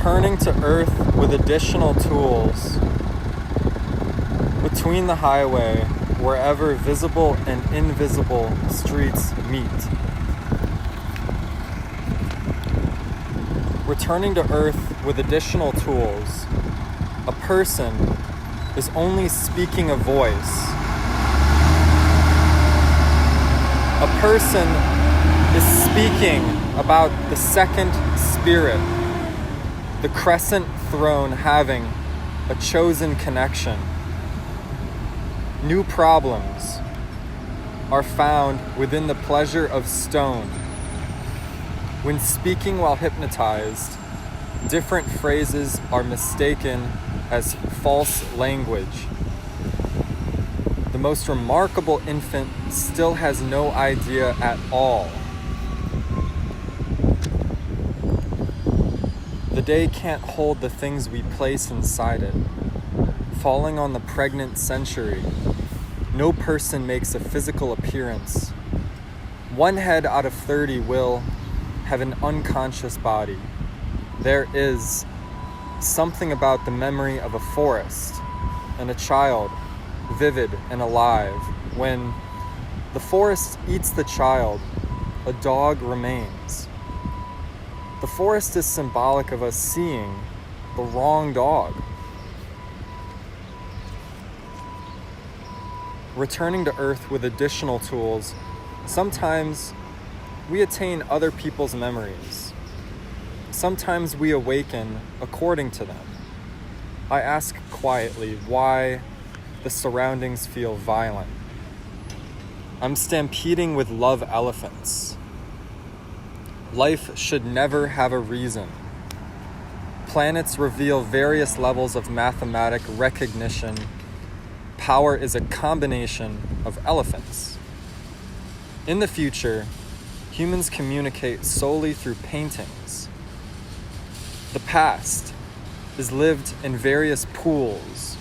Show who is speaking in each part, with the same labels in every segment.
Speaker 1: returning to earth with additional tools between the highway, wherever visible and invisible streets meet. Returning to earth with additional tools, a person is only speaking a voice. A person is speaking about the second spirit, the crescent throne having a chosen connection. New problems are found within the pleasure of stone. When speaking while hypnotized, different phrases are mistaken as false language. The most remarkable infant still has no idea at all. The day can't hold the things we place inside it. Falling on the pregnant century, no person makes a physical appearance. 1 head out of 30 will have an unconscious body. There is something about the memory of a forest and a child, vivid and alive. When the forest eats the child, a dog remains. The forest is symbolic of us seeing the wrong dog. Returning to earth with additional tools, sometimes we attain other people's memories. Sometimes we awaken according to them. I ask quietly why the surroundings feel violent. I'm stampeding with love elephants. Life should never have a reason. Planets reveal various levels of mathematic recognition. Power is a combination of elephants. In the future, humans communicate solely through paintings. The past is lived in various pools,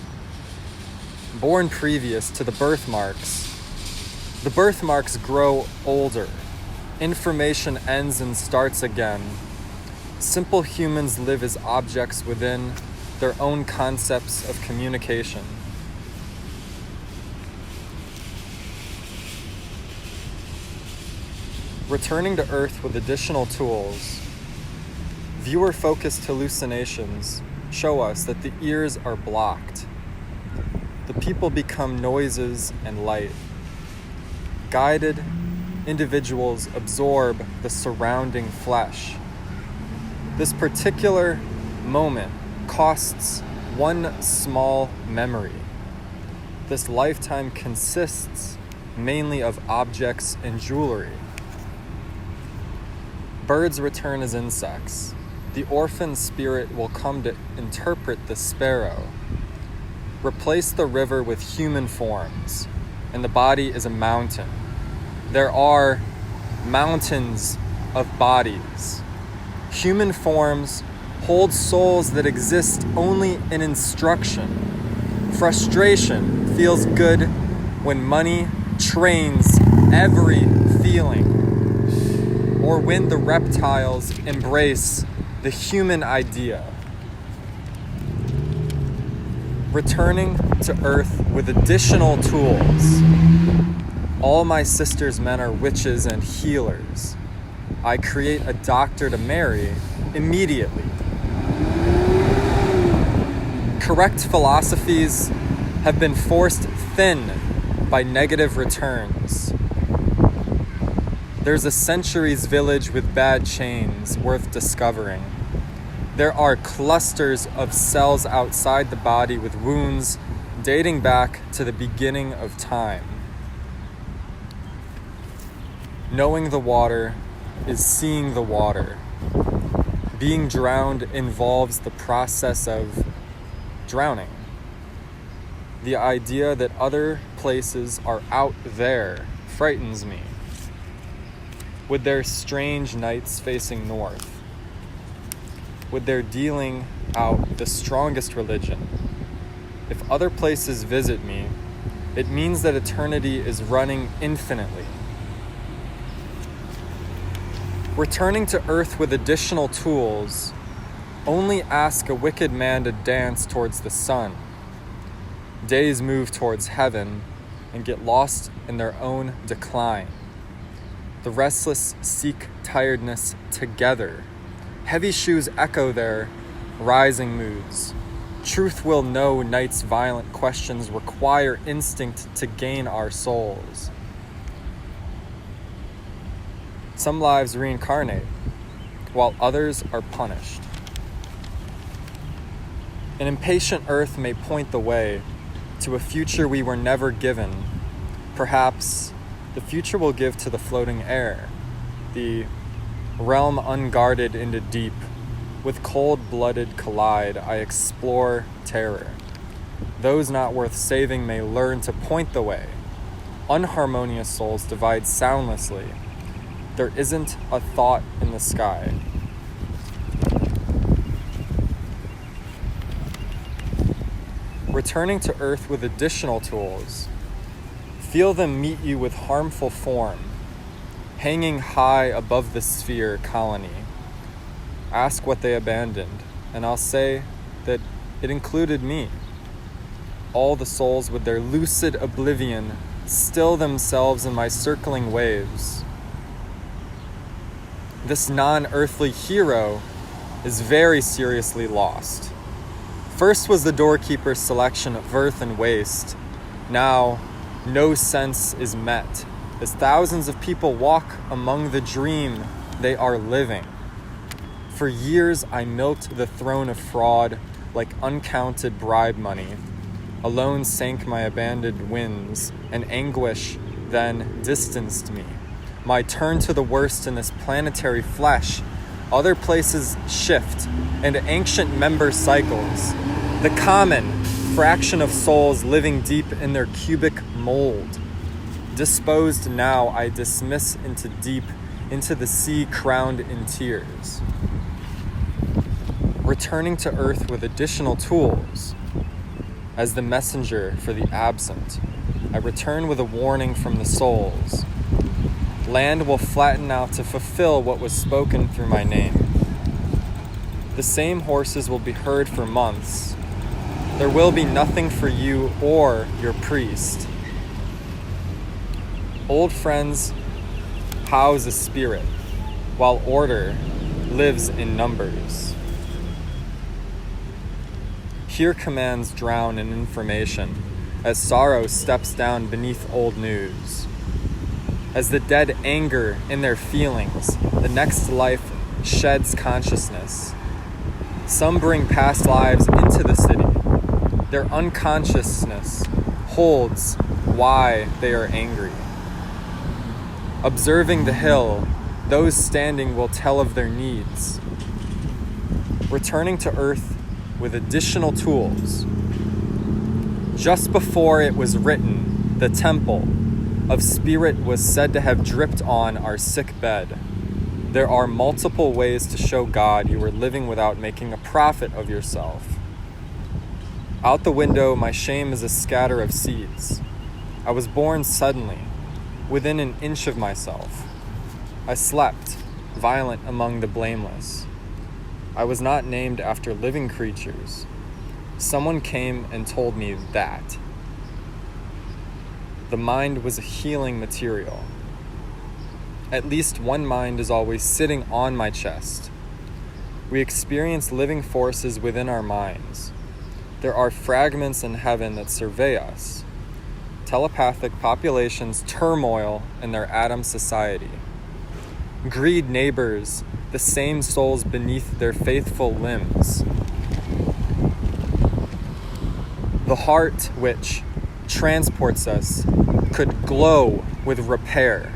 Speaker 1: born previous to the birthmarks. The birthmarks grow older. Information ends and starts again. Simple humans live as objects within their own concepts of communication. Returning to earth with additional tools, viewer-focused hallucinations show us that the ears are blocked. The people become noises and light. Guided individuals absorb the surrounding flesh. This particular moment costs one small memory. This lifetime consists mainly of objects and jewelry. Birds return as insects. The orphan spirit will come to interpret the sparrow. Replace the river with human forms, and the body is a mountain. There are mountains of bodies. Human forms hold souls that exist only in instruction. Frustration feels good when money trains every feeling, or when the reptiles embrace the human idea. Returning to earth with additional tools. All my sister's men are witches and healers. I create a doctor to marry immediately. Correct philosophies have been forced thin by negative returns. There's a centuries village with bad chains worth discovering. There are clusters of cells outside the body with wounds dating back to the beginning of time. Knowing the water is seeing the water. Being drowned involves the process of drowning. The idea that other places are out there frightens me. With their strange nights facing north, with their dealing out the strongest religion. If other places visit me, it means that eternity is running infinitely. Returning to earth with additional tools, Only ask a wicked man to dance towards the sun. Days move towards heaven and get lost in their own decline. The restless seek tiredness together. Heavy shoes echo their rising moods. Truth will know night's violent questions require instinct to gain our souls. Some lives reincarnate, while others are punished. An impatient earth may point the way to a future we were never given. Perhaps the future will give to the floating air, the realm unguarded into deep. With cold-blooded collide, I explore terror. Those not worth saving may learn to point the way. Unharmonious souls divide soundlessly. There isn't a thought in the sky. Returning to earth with additional tools. Feel them meet you with harmful form, hanging high above the sphere colony. Ask what they abandoned, and I'll say that it included me. All the souls with their lucid oblivion still themselves in my circling waves. This non-earthly hero is very seriously lost. First was the doorkeeper's selection of earth and waste. Now, no sense is met, as thousands of people walk among the dream they are living. For years, I milked the throne of fraud like uncounted bribe money. Alone sank my abandoned winds, and anguish then distanced me. My turn to the worst in this planetary flesh. Other places shift, and ancient member cycles. The common fraction of souls living deep in their cubic mold. Disposed now, I dismiss into deep, into the sea crowned in tears. Returning to earth with additional tools. As the messenger for the absent, I return with a warning from the souls. Land will flatten out to fulfill what was spoken through my name. The same horses will be heard for months. There will be nothing for you or your priest. Old friends house a spirit, while order lives in numbers. Here commands drown in information, as sorrow steps down beneath old news. As the dead anger in their feelings, the next life sheds consciousness. Some bring past lives into the city. Their unconsciousness holds why they are angry. Observing the hill, those standing will tell of their needs. Returning to earth with additional tools. Just before it was written, the temple of spirit was said to have dripped on our sick bed. There are multiple ways to show God you are living without making a profit of yourself. Out the window, my shame is a scatter of seeds. I was born suddenly, within an inch of myself. I slept, violent among the blameless. I was not named after living creatures. Someone came and told me that. The mind was a healing material. At least one mind is always sitting on my chest. We experience living forces within our minds. There are fragments in heaven that survey us. Telepathic populations turmoil in their atom society. Greed neighbors the same souls beneath their faithful limbs. The heart which transports us could glow with repair.